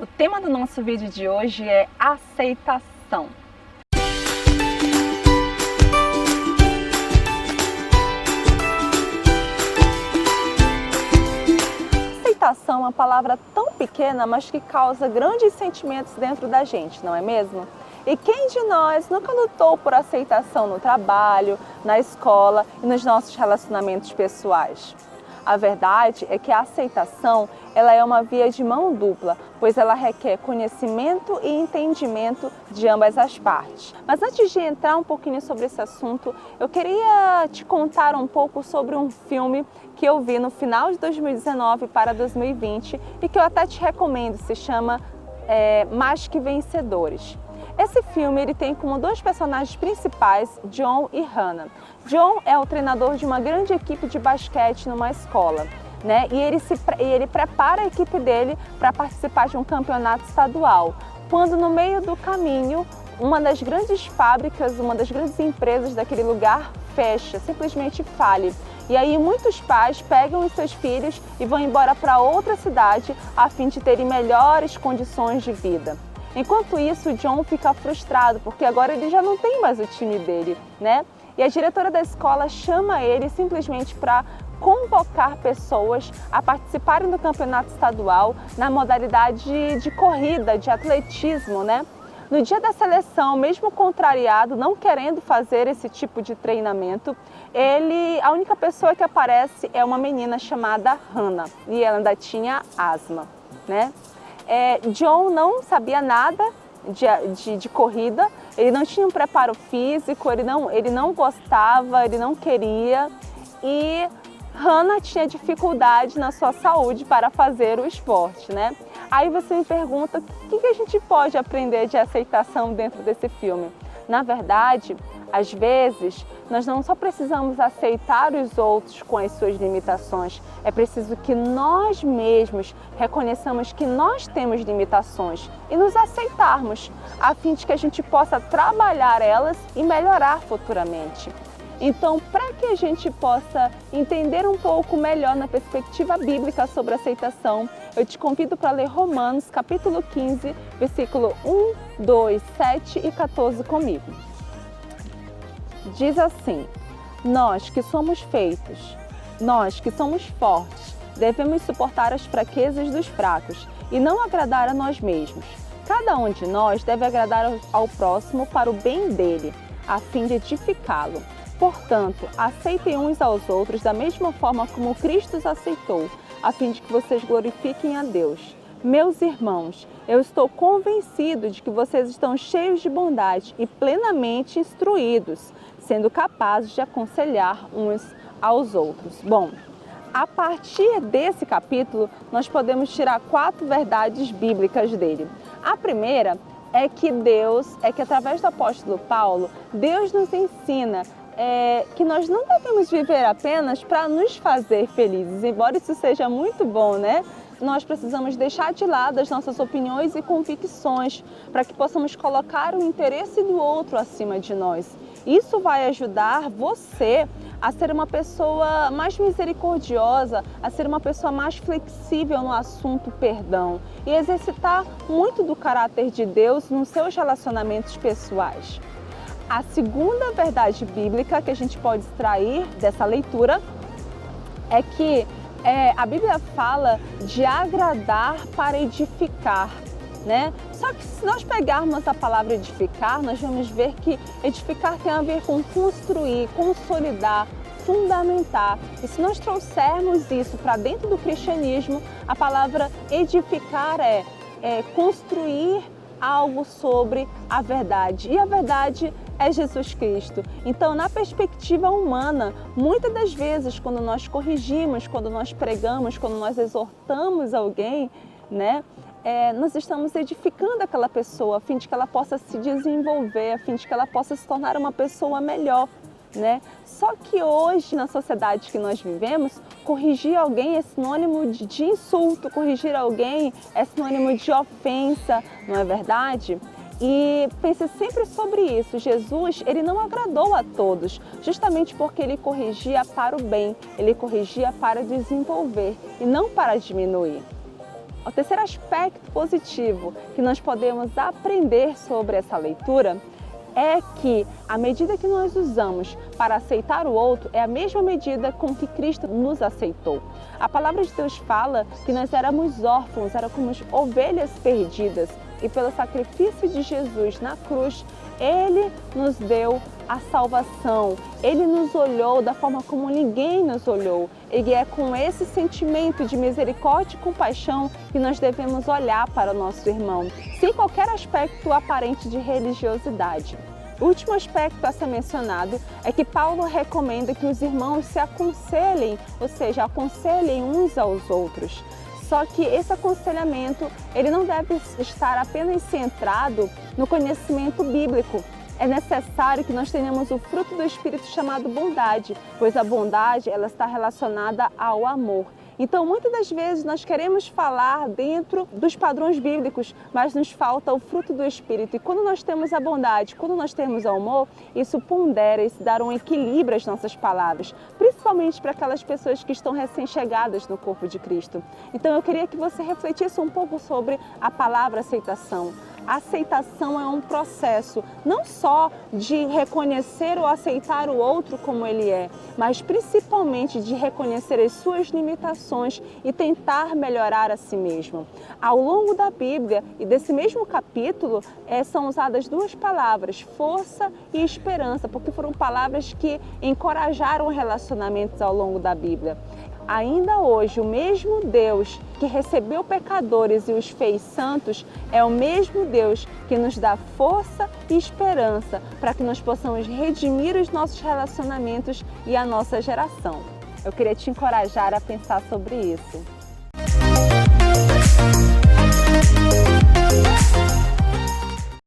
O tema do nosso vídeo de hoje é aceitação. Aceitação é uma palavra tão pequena, mas que causa grandes sentimentos dentro da gente, não é mesmo? E quem de nós nunca lutou por aceitação no trabalho, na escola e nos nossos relacionamentos pessoais? A verdade é que a aceitação ela é uma via de mão dupla, pois ela requer conhecimento e entendimento de ambas as partes. Mas antes de entrar um pouquinho sobre esse assunto, eu queria te contar um pouco sobre um filme que eu vi no final de 2019 para 2020 e que eu até te recomendo, se chama Mais que Vencedores. Esse filme ele tem como dois personagens principais, John e Hannah. John é o treinador de uma grande equipe de basquete numa escola, né? E ele prepara a equipe dele para participar de um campeonato estadual. Quando no meio do caminho, uma das grandes fábricas, uma das grandes empresas daquele lugar fecha, simplesmente fale. E aí muitos pais pegam os seus filhos e vão embora para outra cidade a fim de terem melhores condições de vida. Enquanto isso, o John fica frustrado, porque agora ele já não tem mais o time dele, né? E a diretora da escola chama ele simplesmente para convocar pessoas a participarem do campeonato estadual na modalidade de corrida, de atletismo, né? No dia da seleção, mesmo contrariado, não querendo fazer esse tipo de treinamento, a única pessoa que aparece é uma menina chamada Hannah, e ela ainda tinha asma, né? John não sabia nada de corrida, ele não tinha um preparo físico, ele não gostava, ele não queria, e Hannah tinha dificuldade na sua saúde para fazer o esporte, né? Aí você me pergunta, o que a gente pode aprender de aceitação dentro desse filme? Na verdade, às vezes, nós não só precisamos aceitar os outros com as suas limitações, é preciso que nós mesmos reconheçamos que nós temos limitações e nos aceitarmos, a fim de que a gente possa trabalhar elas e melhorar futuramente. Então, para que a gente possa entender um pouco melhor na perspectiva bíblica sobre aceitação, eu te convido para ler Romanos, capítulo 15, versículo 1, 2, 7 e 14 comigo. Diz assim: nós que somos fortes, devemos suportar as fraquezas dos fracos e não agradar a nós mesmos. Cada um de nós deve agradar ao próximo para o bem dele, a fim de edificá-lo. Portanto, aceitem uns aos outros da mesma forma como Cristo os aceitou, a fim de que vocês glorifiquem a Deus. Meus irmãos, eu estou convencido de que vocês estão cheios de bondade e plenamente instruídos, sendo capazes de aconselhar uns aos outros. Bom, a partir desse capítulo, nós podemos tirar 4 verdades bíblicas dele. A primeira é que através do apóstolo Paulo, Deus nos ensina que nós não devemos viver apenas para nos fazer felizes, embora isso seja muito bom, né? Nós precisamos deixar de lado as nossas opiniões e convicções para que possamos colocar o interesse do outro acima de nós. Isso vai ajudar você a ser uma pessoa mais misericordiosa, a ser uma pessoa mais flexível no assunto perdão e exercitar muito do caráter de Deus nos seus relacionamentos pessoais. A segunda verdade bíblica que a gente pode extrair dessa leitura é que a Bíblia fala de agradar para edificar, né? Só que se nós pegarmos a palavra edificar, nós vamos ver que edificar tem a ver com construir, consolidar, fundamentar. E se nós trouxermos isso para dentro do cristianismo, a palavra edificar é construir algo sobre a verdade. E a verdade é Jesus Cristo. Então, na perspectiva humana, muitas das vezes, quando nós corrigimos, quando nós pregamos, quando nós exortamos alguém, né, nós estamos edificando aquela pessoa a fim de que ela possa se desenvolver, a fim de que ela possa se tornar uma pessoa melhor, né? Só que hoje, na sociedade que nós vivemos, corrigir alguém é sinônimo de insulto, corrigir alguém é sinônimo de ofensa, não é verdade? E pense sempre sobre isso. Jesus, ele não agradou a todos, justamente porque ele corrigia para o bem, ele corrigia para desenvolver e não para diminuir. O terceiro aspecto positivo que nós podemos aprender sobre essa leitura é que a medida que nós usamos para aceitar o outro é a mesma medida com que Cristo nos aceitou. A palavra de Deus fala que nós éramos órfãos, éramos ovelhas perdidas, e pelo sacrifício de Jesus na cruz, Ele nos deu a salvação. Ele nos olhou da forma como ninguém nos olhou. E é com esse sentimento de misericórdia e compaixão que nós devemos olhar para o nosso irmão, sem qualquer aspecto aparente de religiosidade. O último aspecto a ser mencionado é que Paulo recomenda que os irmãos se aconselhem, ou seja, aconselhem uns aos outros. Só que esse aconselhamento, ele não deve estar apenas centrado no conhecimento bíblico. É necessário que nós tenhamos o fruto do Espírito chamado bondade, pois a bondade ela está relacionada ao amor. Então, muitas das vezes nós queremos falar dentro dos padrões bíblicos, mas nos falta o fruto do Espírito. E quando nós temos a bondade, quando nós temos o amor, isso pondera, isso dá um equilíbrio às nossas palavras, principalmente para aquelas pessoas que estão recém-chegadas no corpo de Cristo. Então, eu queria que você refletisse um pouco sobre a palavra aceitação. A aceitação é um processo não só de reconhecer ou aceitar o outro como ele é, mas principalmente de reconhecer as suas limitações e tentar melhorar a si mesmo. Ao longo da Bíblia e desse mesmo capítulo, são usadas duas palavras, força e esperança, porque foram palavras que encorajaram relacionamentos ao longo da Bíblia. Ainda hoje, o mesmo Deus que recebeu pecadores e os fez santos é o mesmo Deus que nos dá força e esperança para que nós possamos redimir os nossos relacionamentos e a nossa geração. Eu queria te encorajar a pensar sobre isso.